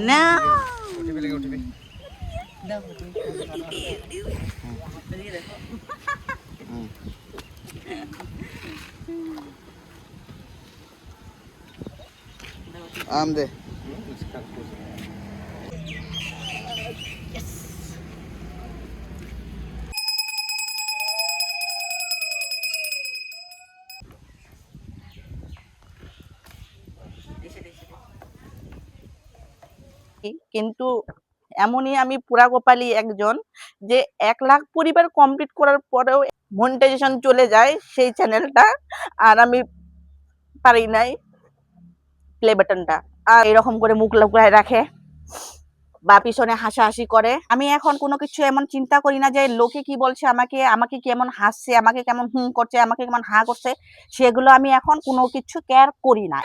না আম দে কিন্তু এমনই আমি পুরা কপালি একজন যে 1 লাখ পরিবার কমপ্লিট করার পরেও মনিটাইজেশন চলে যায় সেই চ্যানেলটা, আর আমি পারি নাই প্লে বাটনটা। আর এরকম করে মুখ লুকায় রাখে বা পিছনে হাসাহাসি করে। আমি এখন কোনো কিছু এমন চিন্তা করি না যে লোকে কি বলছে, আমাকে আমাকে কেমন হাসছে, আমাকে কেমন হুম করছে, আমাকে কেমন হা করছে, সেগুলো আমি এখন কোনো কিছু কেয়ার করি না।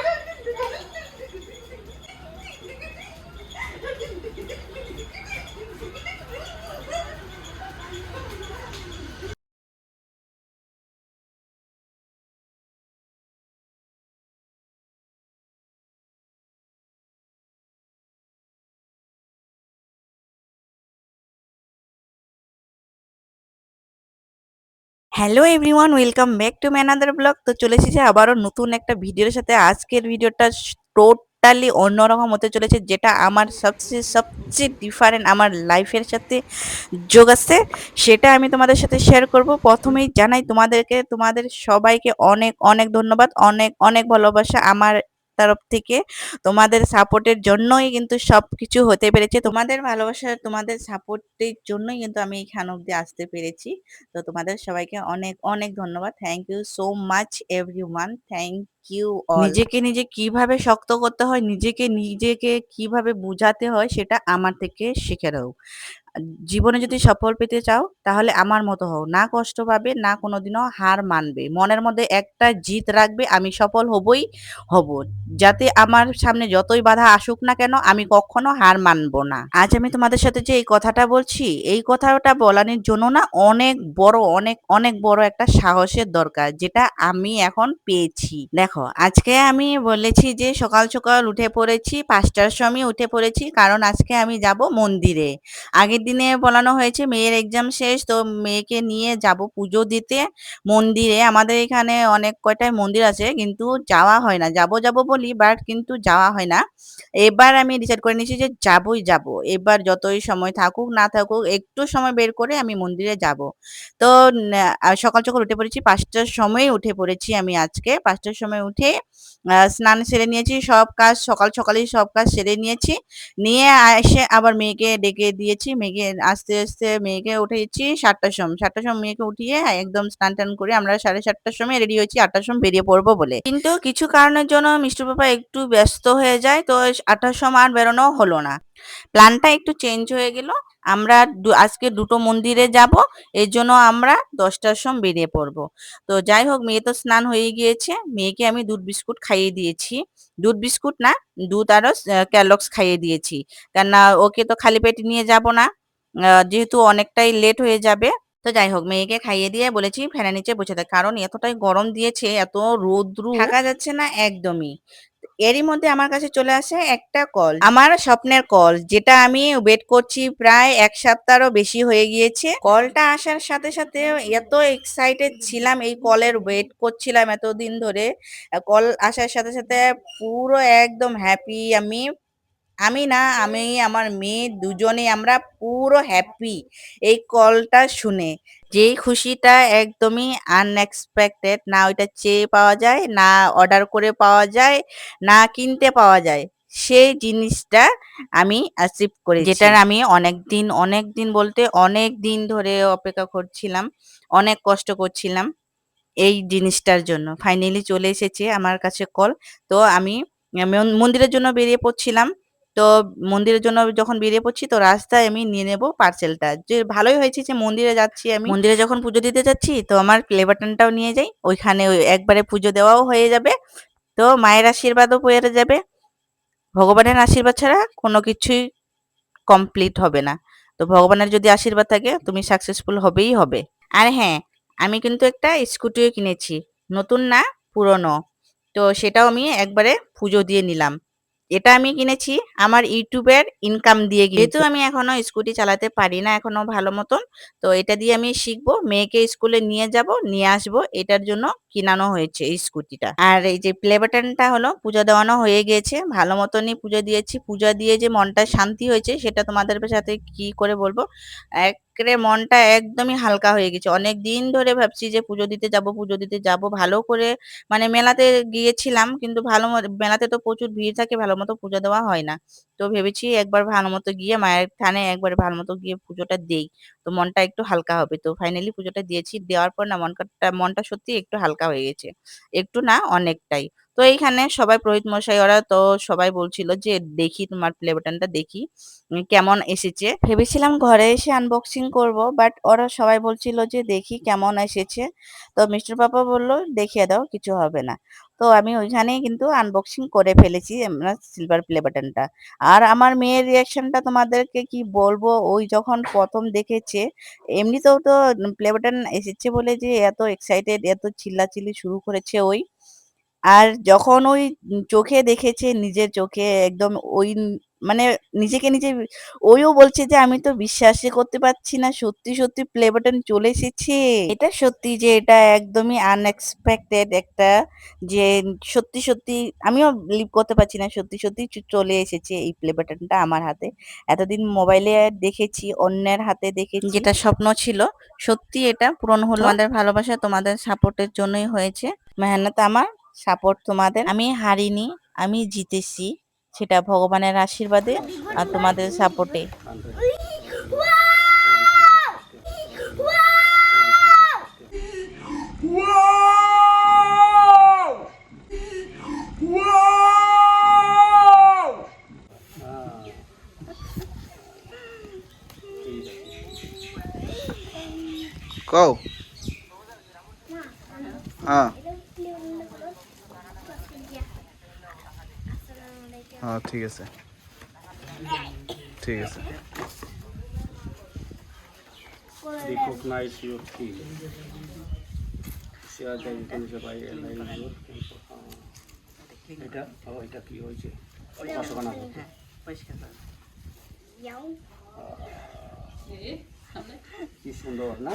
Hello everyone, welcome back to my another blog. তো চলে এসেছি আবারও নতুন একটা ভিডিওর সাথে। আজকের ভিডিওটা টোটালি অন্যরকম হতে চলেছে, যেটা আমার সবচেয়ে সবচেয়ে ডিফারেন্ট আমার লাইফের সাথে যোগ আছে, সেটা আমি তোমাদের সাথে শেয়ার করব। প্রথমেই জানাই তোমাদেরকে, তোমাদের সবাইকে অনেক অনেক ধন্যবাদ, অনেক অনেক ভালোবাসা আমার তরফ থেকে। তোমাদের সাপোর্টের জন্যই কিন্তু সবকিছু হতে পেরেছে। তোমাদের ভালোবাসা, তোমাদের সাপোর্টের জন্যই কিন্তু আমি এখান অব্দি আসতে পেরেছি। তো তোমাদের সবাইকে অনেক অনেক ধন্যবাদ। Thank you so much everyone, thank you all. নিজেকে নিজে কিভাবে শক্ত করতে হয়, নিজেকে নিজেকে কিভাবে বুঝাতে হয়, সেটা আমার থেকে শিখে নাও। জীবনে যদি সফল পেতে চাও তাহলে আমার মতো হও, না কষ্ট পাবে, না কোনোদিনও হার মানবে, মনের মধ্যে একটা জিত রাখবে, আমি সফল হবই হব। যাতে আমার সামনে যতই বাধা আসুক না কেন, আমি কখনো হার মানবো না। আজ আমি তোমাদের সাথে যে এই কথাটা বলছি, এই কথাটা বলানোর জন্য না অনেক বড়, অনেক অনেক বড় একটা সাহসের দরকার, যেটা আমি এখন পেয়েছি। দেখো, আজকে আমি বলেছি যে সকাল সকাল উঠে পড়েছি, 5টার সময় উঠে পড়েছি, কারণ আজকে আমি যাব মন্দিরে। আগের দিনে বলানো হয়েছে মেয়ের এক্সাম শেষ, তো মেয়েকে নিয়ে যাব পুজো দিতে মন্দিরে। আমাদের এখানে অনেক কয়টাই মন্দির আছে, কিন্তু যাওয়া হয় না। যাব যাব বলি, বাট কিন্তু যাওয়া হয় না। এবার আমি ডিসাইড করে নিয়েছি যে যাবই যাব। এবার যতই সময় থাকুক না থাকুক, একটু সময় বের করে আমি মন্দিরে যাব। তো সকাল সকাল উঠে পড়েছি, 5টার সময় উঠে পড়েছি আমি আজকে। 5টার সময় উঠে স্নান সেরে নিয়েছি, সব কাজ সকাল সকালেই সব কাজ সেরে নিয়েছি। নিয়ে এসে আবার মেয়েকে ডেকে দিয়েছি। মেয়েকে আস্তে আস্তে মেয়েকে উঠিয়েছি 7টার সময়। 7টার সময় মেয়েকে উঠিয়ে একদম স্নান টান করে আমরা 7:30টার সময় রেডি হয়েছি 8টার সময় বেরিয়ে পড়বো বলে। কিন্তু কিছু কারণের জন্য মিষ্টু পাপা একটু ব্যস্ত হয়ে যায়, তো 8টার সময় আর বেরোনো হলো না। প্ল্যানটা একটু চেঞ্জ হয়ে গেল। আমরা আজকে দুটো মন্দিরে যাব, এর জন্য আমরা 10টার সময় বেরিয়ে পড়বো। তো যাই হোক, মেয়ে তো স্নান হয়ে গিয়েছে। মেয়েকে আমি দুধ বিস্কুট খাইয়ে দিয়েছি। দুধ বিস্কুট না, দুধ আরো ক্যালক্স খাইয়ে দিয়েছি, কেননা ওকে তো খালি পেটে নিয়ে যাব না, যেহেতু অনেকটাই লেট হয়ে যাবে। তো যাই হোক, মেয়েকে খাইয়ে দিয়ে বলেছি ফ্যানের নিচে বসে থাক, কারণ এতটাই গরম দিয়েছে, এত রৌদ্রু, থাকা যাচ্ছে না একদমই। এরই মধ্যে আমার কাছে চলে আসে একটা কল, আমার স্বপ্নের কল, যেটা আমি ওয়েট করছি প্রায় 1 সপ্তাহেরও বেশি হয়ে গিয়েছে। কলটা আসার সাথে সাথে এত এক্সাইটেড ছিলাম, এই কলের ওয়েট করছিলাম এতদিন ধরে। কল আসার সাথে সাথে পুরো একদম হ্যাপি আমি। আমি না, আমি আমার মেয়ে দুজনেই আমরা পুরো হ্যাপি এই কলটা শুনে। যেই খুশিটা একদমই আনএক্সপেক্টেড, না ওইটা চেয়ে পাওয়া যায়, না অর্ডার করে পাওয়া যায়, না কিনতে পাওয়া যায়, সেই জিনিসটা আমি অ্যাচিভ করেছি, যেটার আমি অনেক দিন বলতে অনেক দিন ধরে অপেক্ষা করছিলাম, অনেক কষ্ট করছিলাম এই জিনিসটার জন্য। ফাইনালি চলে এসেছে আমার কাছে কল। তো আমি মন্দিরের জন্য বেরিয়ে পড়ছিলাম। তো মন্দিরের জন্য যখন বেরিয়ে পড়ছি, তো রাস্তায় আমি নিয়ে নেব পার্সেলটা। যে ভালোই হয়েছে যে মন্দিরে যাচ্ছি, আমি মন্দিরে যখন পুজো দিতে যাচ্ছি, তো আমার প্লে বাটনটাও নিয়ে যাই, ওইখানে ওই একবারে পুজো দেওয়াও হয়ে যাবে। তো মায়ের আশীর্বাদও পেয়ে যাবে। ভগবানের আশীর্বাদ ছাড়া কোনো কিছুই কমপ্লিট হবে না। তো ভগবানের যদি আশীর্বাদ থাকে, তুমি সাকসেসফুল হবেই হবে। আর হ্যাঁ, আমি কিন্তু একটা স্কুটিও কিনেছি, নতুন না, পুরনো। তো সেটাও আমি একবারে পুজো দিয়ে নিলাম। এটা আমি কিনেছি আমার ইউটিউবের ইনকাম দিয়ে, যেহেতু আমি এখনো স্কুটি চালাতে পারি না এখনো ভালো মতন, তো এটা দিয়ে আমি শিখবো, মেয়েকে স্কুলে নিয়ে যাব নিয়ে আসবো, এটার জন্য কিনানো হয়েছে এই স্কুটিটা। আর এই যে প্লে বাটনটা হলো পুজো দেওয়ানো হয়ে গেছে, ভালো মতনই পুজো দিয়েছি। পূজা দিয়ে যে মনটা শান্তি হয়েছে সেটা তোমাদের সাথে কি করে বলবো। একরে মনটা একদমই হালকা হয়ে গেছে। অনেক দিন ধরে ভাবছি যে পুজো দিতে যাব ভালো করে, মানে মেলাতে গিয়েছিলাম কিন্তু মেলাতে তো প্রচুর ভিড় থাকে, ভালো মতো পুজো দেওয়া হয় না। তো ভেবেছি একবার ভালো মতো গিয়ে মায়ের থানে একবার ভালো মতো গিয়ে পুজোটা দেই, তো মনটা একটু হালকা হবে। তো ফাইনালি পুজোটা দিয়েছি, দেওয়ার পর না মনটা সত্যি একটু হালকা হয়ে গেছে, একটু না অনেকটাই। তো এইখানে সবাই পুরোহিত মশাই ওরা তো সবাই বলছিল যে দেখি তোমার প্লে বাটনটা দেখি কেমন এসেছে। ভেবেছিলাম ঘরে এসে আনবক্সিং করব, বাট ওরা সবাই বলছিল যে দেখি কেমন এসেছে। তো মিস্টার পাপা বলল দেখিয়ে দাও, কিছু হবে না। তো আমি ওইখানেই কিন্তু আনবক্সিং করে ফেলেছি আমরা সিলভার প্লে বাটনটা। আর আমার মেয়ের রিয়াকশনটা তোমাদেরকে কি বলবো, ওই যখন প্রথম দেখেছে, এমনিতেও তো প্লে বাটন এসেছে বলে যে এত এক্সাইটেড, এত চিল্লাচিল্লি শুরু করেছে ওই। আর যখন ওই চোখে দেখেছে, নিজের চোখে একদম ওই মানে নিজেকে নিজে ওইও বলছে যে আমি তো বিশ্বাসই করতে পারছি না, সত্যি সত্যি প্লে বাটন চলে এসেছে। এটা সত্যি যে এটা একদমই আনএক্সপেক্টেড একটা, যে সত্যি সত্যি আমিও বিলিভ করতে পারছি না, সত্যি সত্যি চলে এসেছে এই প্লে বাটনটা আমার হাতে। এতদিন মোবাইলে দেখেছি, অন্যের হাতে দেখেছি, যেটা স্বপ্ন ছিল সত্যি এটা পূরণ হলো। তোমাদের ভালোবাসা তোমাদের সাপোর্টের জন্যই হয়েছে। মেহনত আমার, সাপোর্ট তোমাদের। আমি হারিনি, আমি জিতেছি, সেটা ভগবানের আশীর্বাদে আর তোমাদের সাপোর্টে। কও হ্যাঁ হ্যাঁ ঠিক আছে ঠিক আছে। Recognize your skill. Share the information by align your এটা এটা কি হয়েছে পাশাপাশি কি সুন্দর না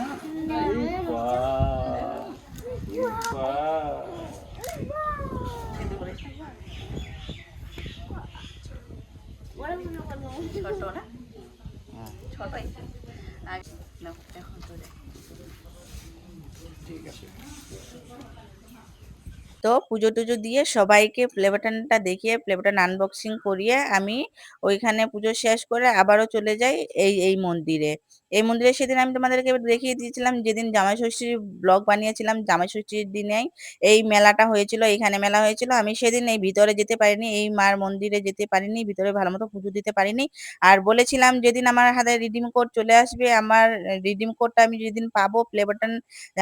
ছোট না ছোটই এখন তো ঠিক আছে। তো পুজো টুজো দিয়ে সবাইকে প্লে বাটনটা দেখিয়ে প্লে বাটন আনবক্সিং করিয়ে আমি ওইখানে পুজো শেষ করে আবারও চলে যাই এই মন্দিরে। এই মন্দিরে সেদিন আমি তোমাদেরকে দেখিয়ে দিয়েছিলাম, যেদিন জামাই ষষ্ঠীর ব্লগ বানিয়েছিলাম, জামাই ষষ্ঠীর দিনেই এই মেলাটা হয়েছিল, এইখানে মেলা হয়েছিল। আমি সেদিন এই ভিতরে যেতে পারিনি, এই মার মন্দিরে যেতে পারিনি, ভিতরে ভালো মতো পুজো দিতে পারিনি। আর বলেছিলাম যেদিন আমার হাতে রিডিম কোড চলে আসবে, আমার রিডিম কোডটা আমি যেদিন পাবো, প্লে বাটন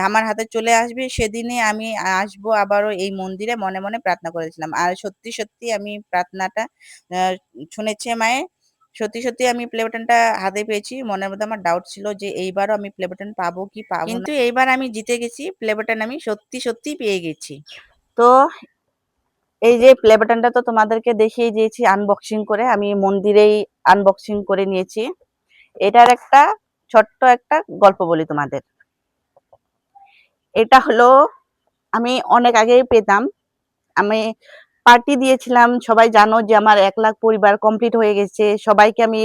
আমার হাতে চলে আসবে, সেদিনই আমি আসবো আবারও এই মন্দিরে, মনে মনে প্রার্থনা করেছিলাম। আর সত্যি সত্যি আমি প্রার্থনাটা আহ, শুনেছে মায়ে, সত্যি সত্যি আমি প্লে বাটনটা হাতে পেয়েছি। মনের মধ্যে আমার ডাউট ছিল যে এইবারও আমি প্লে বাটন পাবো কি পাবো না, কিন্তু এইবার আমি জিতে গেছি, প্লে বাটন আমি সত্যি সত্যি পেয়ে গেছি। তো এই যে প্লে বাটনটা তো তোমাদেরকে দেখিয়ে দিয়েছি আনবক্সিং করে, আমি মন্দিরেই আনবক্সিং করে নিয়েছি। এটার একটা ছোট্ট একটা গল্প বলি তোমাদের। এটা হলো আমি অনেক আগেই পেতাম, আমি পার্টি দিয়েছিলাম, সবাই জানো যে আমার 1 লাখ পরিবার কমপ্লিট হয়ে গেছে, সবাইকে আমি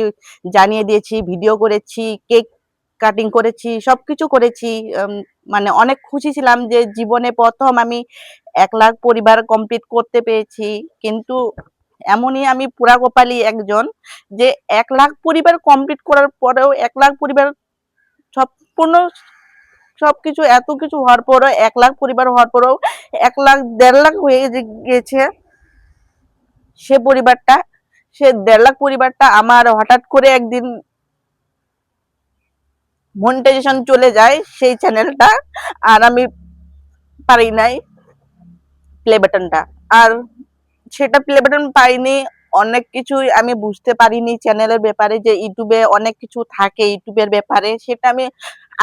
জানিয়ে দিয়েছি, ভিডিও করেছি, কেক কাটিং করেছি, সবকিছু করেছি। মানে অনেক খুশি ছিলাম যে জীবনে প্রথম আমি 1 লাখ পরিবার কমপ্লিট করতে পেরেছি। কিন্তু এমনই আমি পুরা কপালি একজন, যে 1 লাখ পরিবার কমপ্লিট করার পরেও 1 লাখ পরিবার সম্পূর্ণ সবকিছু এত কিছু হওয়ার পরও, 1 লাখ পরিবার হওয়ার পরেও 1 লাখ 1.5 লাখ হয়ে গেছে সে পরিবারটা, সে 1.5 লাখ পরিবারটা আমার হঠাৎ করে একদিন মনিটাইজেশন চলে যায় সেই চ্যানেলটা, আর আমি পারি নাই প্লে বাটনটা। আর সেটা প্লে বাটন পাইনি, অনেক কিছুই আমি বুঝতে পারিনি চ্যানেলের ব্যাপারে, যে ইউটিউবে অনেক কিছু থাকে ইউটিউবের ব্যাপারে, সেটা আমি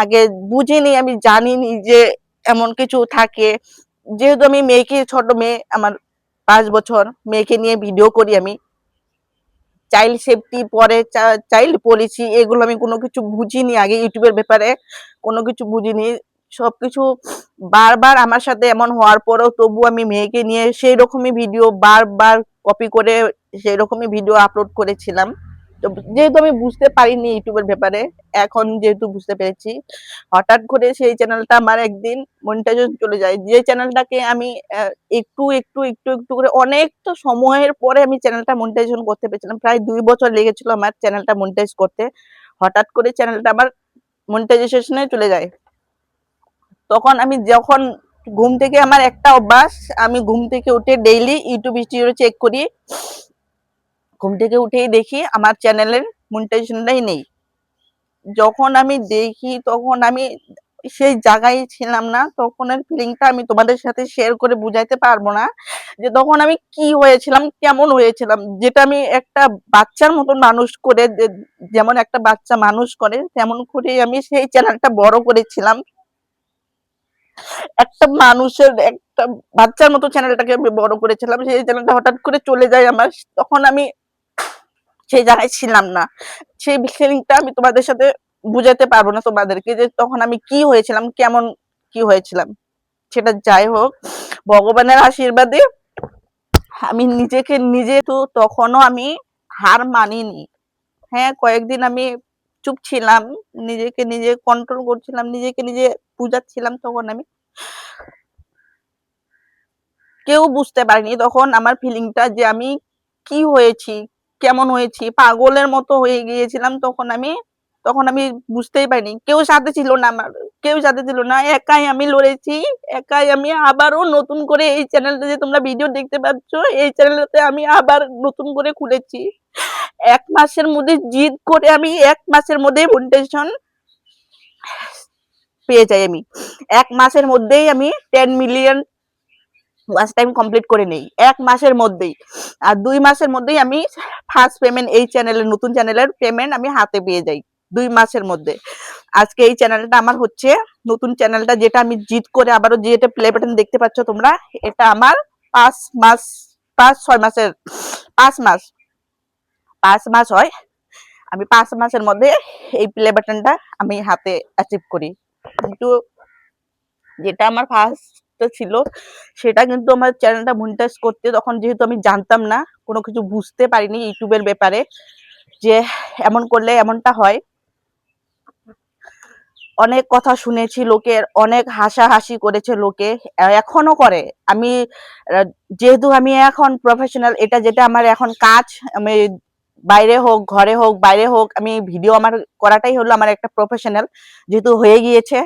আগে বুঝিনি, আমি জানিনি যে এমন কিছু থাকে। যেহেতু আমি মেয়েকে, ছোট মেয়ে আমার 5 বছর, মেয়েকে নিয়ে ভিডিও করি আমি, চাইল্ড সেফটি, পরে চাইল্ড পলিসি, এগুলো আমি কোনো কিছু বুঝিনি আগে ইউটিউবের ব্যাপারে, কোনো কিছু বুঝিনি। সবকিছু বারবার আমার সাথে এমন হওয়ার পরেও তবু আমি মেয়েকে নিয়ে সেই রকমই ভিডিও বারবার কপি করে সেই রকমই ভিডিও আপলোড করেছিলাম। তো যেহেতু আমি বুঝতে পারিনি ইউটিউবের ব্যাপারে, এখন যেহেতু বুঝতে পেরেছি, হঠাৎ করে সেই চ্যানেলটা আমার একদিন মনিটাইজেশন চলে যায়। যে চ্যানেলটাকে আমি একটু একটু একটু একটু করে অনেকটা সময়ের পরে আমি চ্যানেলটা মনিটাইজেশন করতে পেরেছিলাম। প্রায় 2 বছর লেগেছিল আমার চ্যানেলটা মনিটাইজ করতে। হঠাৎ করে চ্যানেলটা আমার মনিটাইজেশনে চলে যায়। তখন আমি যখন ঘুম থেকে, আমার একটা অভ্যাস, আমি ঘুম থেকে উঠে ডেইলি ইউটিউব ভিডিও চেক করি। ঘুম থেকে উঠেই দেখি আমার চ্যানেলের মনিটাইজেশনটাই নেই। যখন আমি দেখি তখন আমি সেই জায়গায় ছিলাম না, তখনের ফিলিংটা আমি তোমাদের সাথে শেয়ার করে বুঝাইতে পারবো না যে তখন আমি কি হয়েছিলাম, কেমন হয়েছিলাম। যেটা আমি একটা বাচ্চার মতন মানুষ করে, যেমন একটা বাচ্চা মানুষ করে তেমন করে আমি সেই চ্যানেলটা বড় করেছিলাম। একটা মানুষের, একটা বাচ্চার মতো চ্যানেলটাকে আমি বড় করেছিলাম। সেই চ্যানেলটা হঠাৎ করে চলে যায় আমার, তখন আমি সেই জায়গায় ছিলাম না। সেই ফিলিংটা আমি তোমাদের সাথে বুঝাতে পারবো না তোমাদেরকে যে তখন আমি কি হয়েছিলাম, কেমন কি হয়েছিলাম। সেটা যাই হোক, ভগবানের আশীর্বাদে আমি নিজেকে নিজে, তো তখনও আমি হার মানিনি। হ্যাঁ, কয়েকদিন আমি চুপ ছিলাম, নিজেকে নিজে কন্ট্রোল করছিলাম, নিজেকে নিজে বুঝাচ্ছিলাম। তখন আমি, কেউ বুঝতে পারেনি তখন আমার ফিলিংটা যে আমি কি হয়েছি, কেমন হয়েছি, পাগলের মতো হয়ে গিয়েছিলাম। তখন আমি বুঝতেই পারিনি। কেউ সাথে ছিল না আমার, কেউ সাথে ছিল না, একাই আমি লড়েছি। একাই আমি আবারও নতুন করে এই চ্যানেলটা যে তোমরা ভিডিও দেখতে পাচ্ছ, এই চ্যানেলটাতে আমি আবার নতুন করে খুলেছি। 1 মাসের মধ্যে জিদ করে আমি 1 মাসের মধ্যে মনিটাইজেশন পেয়ে যাই। আমি 1 মাসের মধ্যেই আমি 10 মিলিয়ন ওয়াচ টাইম কমপ্লিট করে নেই 1 মাসের মধ্যেই। আর 2 মাসের মধ্যেই আমি ফার্স্ট পেমেন্ট, এই চ্যানেলের, নতুন চ্যানেলের পেমেন্ট আমি হাতে পেয়ে যাই 2 মাসের মধ্যে। আজকে এই চ্যানেলটা আমার হচ্ছে নতুন চ্যানেলটা, যেটা আমি জিত করে আবারও, যেটা প্লে বাটন দেখতে পাচ্ছ তোমরা, এটা আমার 5 মাস, 5-6 মাসের, 5 মাস, 5 মাস হয়। আমি 5 মাসের মধ্যে এই প্লে বাটনটা আমি হাতে অ্যাচিভ করি। কিন্তু যেটা আমার ফার্স্ট ছিল, সেটা কিন্তু আমার চ্যানেলটা মনিটাইজ করতে, তখন যেহেতু আমি জানতাম না, কোনো কিছু বুঝতে পারিনি ইউটিউবের ব্যাপারে যে এমন করলে এমনটা হয়। অনেক কথা শুনেছি লোকের, অনেক হাসাহাসি করেছে লোকে, এখনো করে। আমি যেহেতু আমি এখন প্রফেশনাল, এটা যেটা আমার এখন কাজ, আমি বাইরে হোক, ঘরে হোক, বাইরে হোক, আমি ভিডিও আমার করাটাই হলো আমার একটা প্রফেশনাল যেহেতু হয়ে গিয়েছে।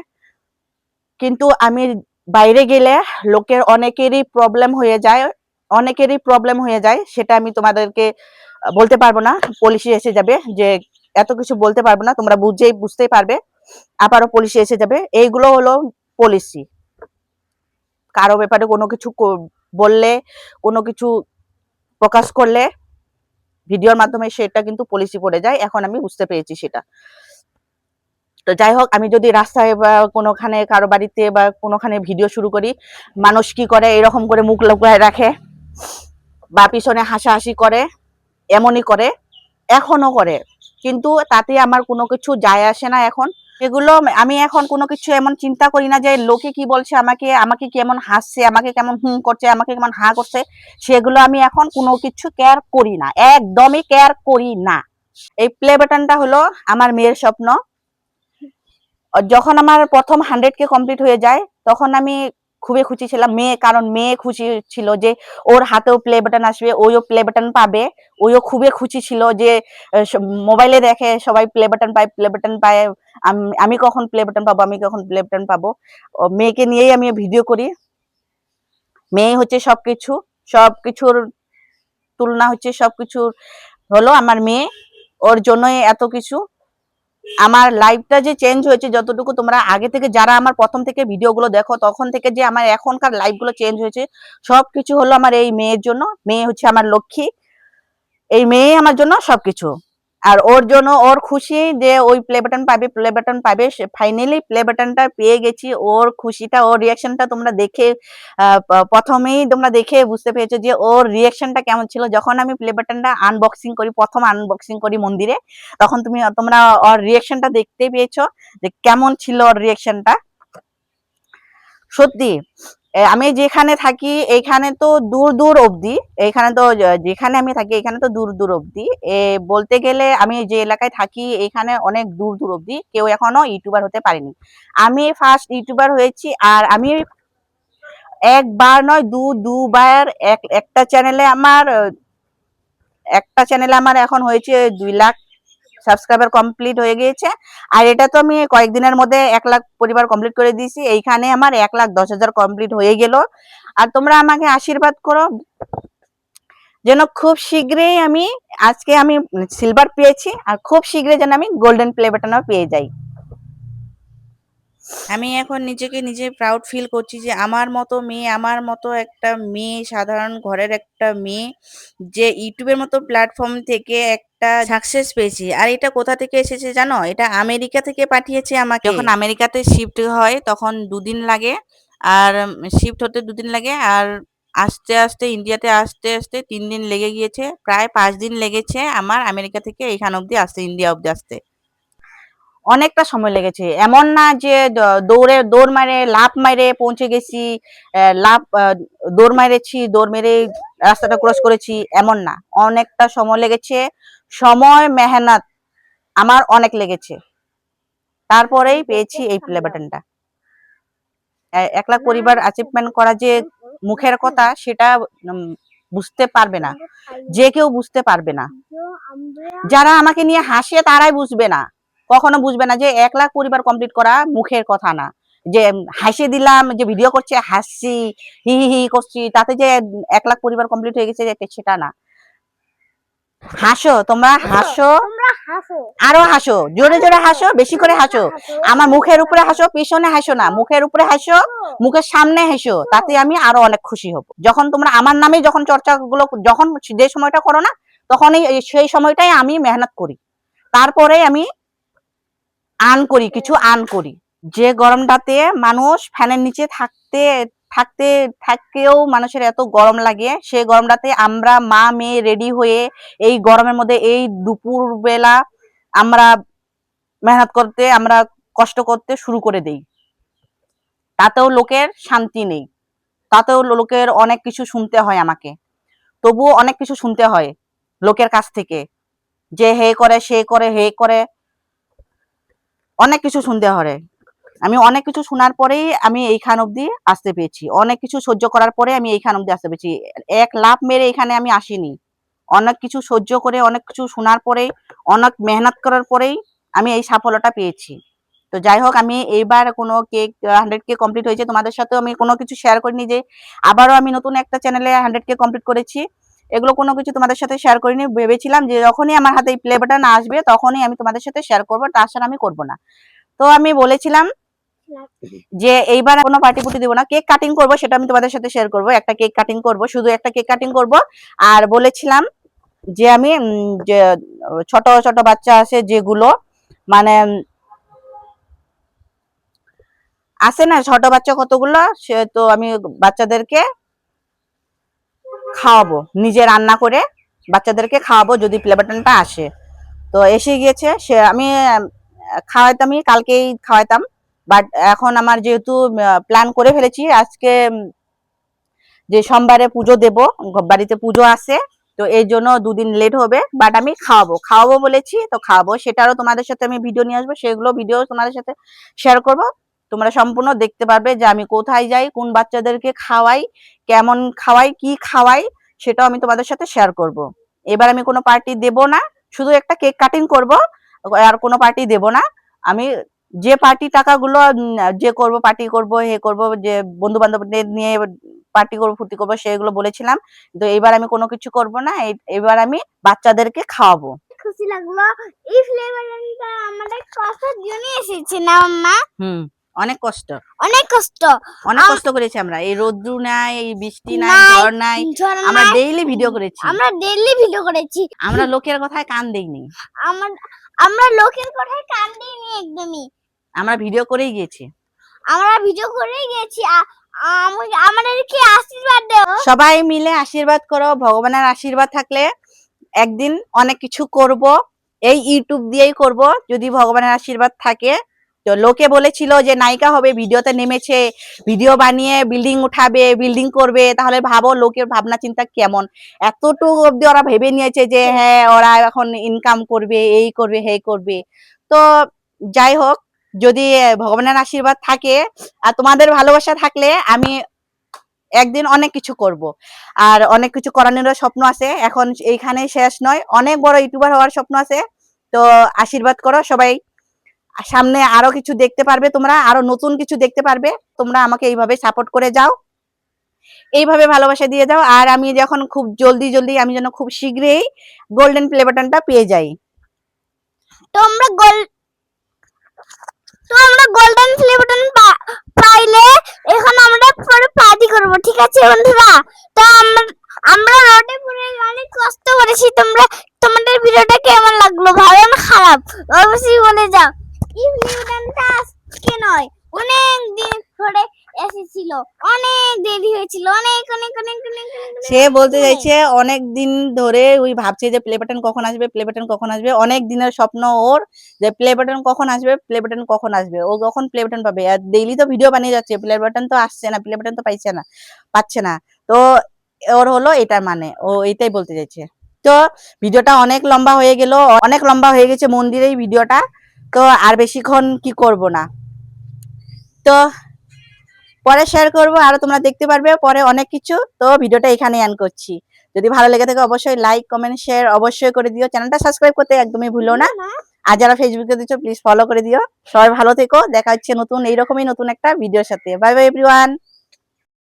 কিন্তু আমি বাইরে গেলে লোকের অনেকেরই প্রবলেম হয়ে যায়, অনেকেরই প্রবলেম হয়ে যায়। সেটা আমি তোমাদেরকে বলতে পারবো না, পুলিশে এসে যাবে, যে এত কিছু বলতে পারবো না, তোমরা বুঝতেই পারবে। আবারও পুলিশে এসে যাবে। এইগুলো হলো পলিসি। কারো ব্যাপারে কোনো কিছু বললে, কোনো কিছু প্রকাশ করলে ভিডিওর মাধ্যমে, সেটা কিন্তু পলিসি পড়ে যায়। এখন আমি বুঝতে পেরেছি সেটা। তো যাই হোক, আমি যদি রাস্তায় বা কোনোখানে কারো বাড়িতে বা কোনোখানে ভিডিও শুরু করি, মানুষ কি করে, এরকম করে মুখ লুকায় রাখে বা পিছনে হাসাহাসি করে, এমনই করে, এখনো করে। কিন্তু তাতে আমার কোনো কিছু যায় আসে না এখন। এগুলো আমি এখন কোনো কিছু এমন চিন্তা করি না যে লোকে কি বলছে, আমাকে আমাকে কেমন হাসছে, আমাকে কেমন করছে, আমাকে কেমন হা করছে, সেগুলো আমি এখন কোনো কিছু কেয়ার করি না, একদমই কেয়ার করি না। এই প্লে বাটনটা হলো আমার মেয়ের স্বপ্ন। যখন আমার প্রথম 100K কমপ্লিট হয়ে যায়, তখন আমি খুবই খুশি ছিলাম। কারণ মেয়ে খুশি ছিল যে ওর হাতেও প্লে বাটন আসবে, ওইও প্লে বাটন পাবে। ওইও খুবই খুশি ছিল যে মোবাইলে দেখে সবাই প্লে বাটন পায়, প্লে বাটন পায়, আমি কখন প্লে বাটন পাবো, আমি কখন প্লে বাটন পাবো। মেয়েকে নিয়েই আমি ভিডিও করি। মেয়ে হচ্ছে সবকিছু, সবকিছুর তুলনা হচ্ছে, সবকিছুর হলো আমার মেয়ে। ওর জন্যই এত কিছু। আমার লাইফটা যে চেঞ্জ হয়েছে, যতটুকু তোমরা আগে থেকে, যারা আমার প্রথম থেকে ভিডিওগুলো দেখো, তখন থেকে যে আমার এখনকার লাইফগুলো চেঞ্জ হয়েছে, সবকিছু হলো আমার এই মেয়ের জন্য। মেয়ে হচ্ছে আমার লক্ষ্মী, এই মেয়ে আমার জন্য সবকিছু। আর ওর জন্য ওর খুশি যে ওই প্লে বাটন পাবে, ফাইনালি প্লে বাটনটা পেয়ে গেছি। ওর খুশিটা, ওর রিয়াকশনটা তোমরা দেখে প্রথমেই তোমরা দেখে বুঝতে পেরেছো যে ওর রিয়াকশনটা কেমন ছিল। যখন আমি প্লে বাটনটা আনবক্সিং করি, প্রথম আনবক্সিং করি মন্দিরে, তখন তোমরা ওর রিয়াকশনটা দেখতে পেয়েছো যে কেমন ছিল ওর রিয়াকশনটা। সত্যি আমি যেখানে থাকি এইখানে তো দূর দূর অবধি, এইখানে তো যেখানে আমি থাকি এখানে তো দূর দূর অবধি, বলতে গেলে আমি যে এলাকায় থাকি এখানে অনেক দূর দূর অবধি কেউ এখনো ইউটিউবার হতে পারেনি। আমি ফার্স্ট ইউটিউবার হয়েছি। আর আমি একবার নয় দুবার একটা চ্যানেলে আমার এখন হয়েছে 2 লাখ সাবস্ক্রাইবার কমপ্লিট হয়ে গিয়েছে। আর এটা তো আমি কয়েকদিনের মধ্যে 1 লাখ পরিবার কমপ্লিট করে দিয়েছি। এইখানে আমার 1,10,000 কমপ্লিট হয়ে গেল। আর তোমরা আমাকে আশীর্বাদ করো যেন খুব শীঘ্রই আজকে আমি সিলভার পেয়েছি, আর খুব শীঘ্রই যেন আমি গোল্ডেন প্লে বাটনও পেয়ে যাই। আমি এখন নিজেকে নিজে প্রাউড ফিল করছি যে আমার মতো মেয়ে, আমার মতো একটা মেয়ে, সাধারণ ঘরের একটা মেয়ে যে ইউটিউবের মতো প্ল্যাটফর্ম থেকে একটা সাকসেস পেয়েছি। আর এটা কোথা থেকে এসেছে জানো? এটা আমেরিকা থেকে পাঠিয়েছে আমাকে। যখন আমেরিকাতে শিফট হয় তখন 2 দিন লাগে, আর শিফট হতে 2 দিন লাগে, আর আস্তে আস্তে ইন্ডিয়াতে আসতে আসতে 3 দিন লেগে গিয়েছে। প্রায় 5 দিন লেগেছে আমার আমেরিকা থেকে এইখান অবধি আসতে, ইন্ডিয়া অবধি আসতে। অনেকটা সময় লেগেছে। এমন না যে দৌড় মারে লাফ মারে পৌঁছে গেছি, দৌড় মেরে রাস্তাটা ক্রস করেছি, এমন না। অনেকটা সময় লেগেছে, সময় মেহনত আমার অনেক লেগেছে। তারপরেই পেয়েছি এই প্লে বাটনটা। 1 লাখ পরিবার অ্যাচিভমেন্ট করা যে মুখের কথা, সেটা বুঝতে পারবে না, যে কেউ বুঝতে পারবে না। যারা আমাকে নিয়ে হাসে তারাই বুঝবে না, কখনো বুঝবে না যে 1 লাখ পরিবার কমপ্লিট করা মুখের কথা না। যে হাসিয়ে দিলাম, যে ভিডিও করছে হাসছি, হি হি হি করছি, তাতে যে 1 লাখ পরিবার কমপ্লিট হয়ে গেছে সেটা না। হাসো, তোমরা হাসো, আরো হাসো, জোরে জোরে হাসো, বেশি করে হাসো। আমার মুখের উপরে হাসো, পিছনে হাসো না, মুখের উপরে হাসো, মুখের সামনে হাসো, তাতে আমি আরো অনেক খুশি হব। যখন তোমরা আমার নামে যখন চর্চাগুলো যখন যে সময়টা করো না, তখনই সেই সময়টাই আমি মেহনত করি, তারপরে আমি কিছু আর্ন করি। যে গরমটাতে মানুষ ফ্যানের নিচে থাকতেও মানুষের এত গরম লাগে, সেই গরমটাতে আমরা মা মেয়ে রেডি হয়ে এই গরমের মধ্যে এই দুপুর বেলা আমরা মেহনত করতে, আমরা কষ্ট করতে শুরু করে দেই। তাতেও লোকের শান্তি নেই, তাতেও লোকের অনেক কিছু শুনতে হয় আমাকে। তবুও অনেক কিছু শুনতে হয় লোকের কাছ থেকে, যে হে করে সে করে হে করে, অনেক কিছু শুনতে হয়। আমি অনেক কিছু শোনার পরেই আমি এইখান অবধি আসতে পেরেছি, অনেক কিছু সহ্য করার পরে আমি এইখান অবধি আসতে পেরেছি। 1 লাফ মেরে এখানে আমি আসিনি, অনেক কিছু সহ্য করে, অনেক কিছু শোনার পরেই, অনেক মেহনত করার পরেই আমি এই সাফল্যটা পেয়েছি। তো যাই হোক, আমি এইবার কোনো কেক 100K কমপ্লিট হয়েছে, তোমাদের সাথেও আমি কোনো কিছু শেয়ার করিনি যে আবারও আমি নতুন একটা চ্যানেলে 100K কমপ্লিট করেছি। এগুলো কোনো কিছু তোমাদের সাথে শেয়ার করিনি। ভেবেছিলাম যে যখনই আমার হাতে এই প্লে বাটন আসবে তখনই আমি তোমাদের সাথে শেয়ার করবো, তাছাড়া আমি করবো না। তো আমি বলেছিলাম যে এইবার কোনো পার্টি পুটি দিব না, কেক কাটিং করব, সেটা আমি তোমাদের সাথে শেয়ার করব। একটা কেক কাটিং করব, শুধু একটা কেক কাটিং করব। আর বলেছিলাম যে আমি যে ছোট ছোট বাচ্চা আছে যেগুলো, মানে আছে না ছোট বাচ্চা কতগুলো, সে তো আমি বাচ্চাদেরকে খাওয়াবো, নিজে রান্না করে বাচ্চাদেরকে খাওয়াবো যদি প্লে বাটনটা আসে। তো এসে গিয়েছে, সে আমি খাওয়াইতামই, কালকেই খাওয়াইতাম। বাট এখন আমার যেহেতু প্ল্যান করে ফেলেছি আজকে যে সোমবারে পুজো দেব, বাড়িতে পুজো আছে, তো এই জন্য 2 দিন লেট হবে। বাট আমি খাওয়াবো বলেছি, তো খাওয়াবো, সেটারও তোমাদের সাথে আমি ভিডিও নিয়ে আসবো, সেগুলো ভিডিও তোমাদের সাথে শেয়ার করব। তোমরা সম্পূর্ণ দেখতে পারবে যে আমি কোথায় যাই, কোন বাচ্চাদেরকে খাওয়াই, কেমন খাওয়াই, কি খাওয়াই, সেটাও আমি তোমাদের সাথে শেয়ার করব। এবার আমি কোনো পার্টি দেব না, শুধু একটা কেক কাটিং করব, আর কোনো পার্টি দেব না। আমি যে পার্টি টাকাগুলো যে করব, পার্টি করব, হে করব, যে বন্ধু বান্ধবদের নিয়ে পার্টি করবো, ফুর্তি করবো, সেগুলো বলেছিলাম। তো এবার আমি কোনো কিছু করব না, এবার আমি বাচ্চাদেরকে খাওয়াবো। খুশি লাগলো, এই ফ্লেভারটা আমাদের কত জনে এসেছে না মাম্মা? অনেক কষ্ট অনেক কষ্ট। অনেক কষ্ট করেছি আমরা, এই রোদ্রু নাই, এই বৃষ্টি নাই, নাই, ঝড় নাই, ঝড় আমরা নাই। ডেইলি ভিডিও করেছি। আমরা ডেইলি ভিডিও করেছি। আমরা লোকের কথায় কান দেইনি, আমরা লোকের কথায় কান দিইনি একদমই। আমরা ভিডিও করেই গিয়েছি। আমরা ভিডিও করেই গেছি। আমাদেরকে আশীর্বাদ দাও। সবাই মিলে আশীর্বাদ করো, ভগবানের আশীর্বাদ থাকলে একদিন অনেক কিছু করব, এই ইউটিউব দিয়েই করব যদি ভগবানের আশীর্বাদ থাকে। তো লোকে বলেছিল যে নায়িকা হবে, ভিডিওতে নেমেছে, ভিডিও বানিয়ে বিল্ডিং উঠাবে, বিল্ডিং করবে, তাহলে ভাবো লোকের ভাবনা চিন্তা কেমন। এতটুকু অব্দি ওরা ভেবে নিয়েছে যে হ্যাঁ ওরা এখন ইনকাম করবে, এই করবে, সেই করবে। তো যাই হোক, যদি ভগবানের আশীর্বাদ থাকে আর তোমাদের ভালোবাসা থাকলে আমি একদিন অনেক কিছু করব। আর অনেক কিছু করানোরও স্বপ্ন আছে, এখন এইখানে শেষ নয়, অনেক বড় ইউটিউবার হওয়ার স্বপ্ন আছে। তো আশীর্বাদ করো সবাই, সামনে আরো কিছু দেখতে পারবে তোমরা, আরো নতুন কিছু দেখতে পারবে তোমরা, আমাকে এইভাবে সাপোর্ট করে যাও, এইভাবে ভালোবাসা দিয়ে যাও। আর আমি যখন খুব জলদি আমি যেন খুব শীঘ্রই গোল্ডেন প্লে বাটনটা পেয়ে যাই। তো আমরা গোল্ডেন প্লে বাটন পাইলে এখন আমরা পরে পার্টি করব, ঠিক আছে বন্ধুরা? তো আমরা রোডে পুরো অনেক কষ্ট করেছি। তোমাদের ভিডিওটা কেমন লাগলো, ভালো না খারাপ, অবশ্যই বলে যাও। এই ভিডিওটা আজকে নয়, অনেক দিন ধরে এসেছিল, অনেক দেরি হয়েছিল, অনেক অনেক অনেক অনেক সে বলতে চাইছে অনেক দিন ধরে ওই ভাবছে যে প্লে বাটন কখন আসবে, প্লে বাটন কখন আসবে, অনেক দিনের স্বপ্ন ওর যে প্লে বাটন কখন আসবে, প্লে বাটন কখন আসবে, ও কখন প্লে বাটন পাবে। আর ডেইলি তো ভিডিও বানিয়ে যাচ্ছে, প্লে বাটন তো আসছে না, প্লে বাটন তো পাচ্ছে না। তো ওর হলো এটার মানে, ও এটাই বলতে চাইছে। তো ভিডিওটা অনেক লম্বা হয়ে গেল, অনেক লম্বা হয়ে গেছে মন্দিরের ভিডিওটা। তো আর বেশিক্ষণ কি করব না, তো পরে শেয়ার করব, আরো তোমরা দেখতে পারবে পরে অনেক কিছু। তো ভিডিওটা এখানে এন্ড করছি। যদি ভালো লেগে থাকে অবশ্যই লাইক কমেন্ট শেয়ার অবশ্যই করে দিও, চ্যানেলটা সাবস্ক্রাইব করতে একদমই ভুলো না। আর যারা ফেসবুকে দিচ্ছ প্লিজ ফলো করে দিও। সবাই ভালো থেকো, দেখা হচ্ছে নতুন এইরকমই নতুন একটা ভিডিওর সাথে। Bye bye everyone.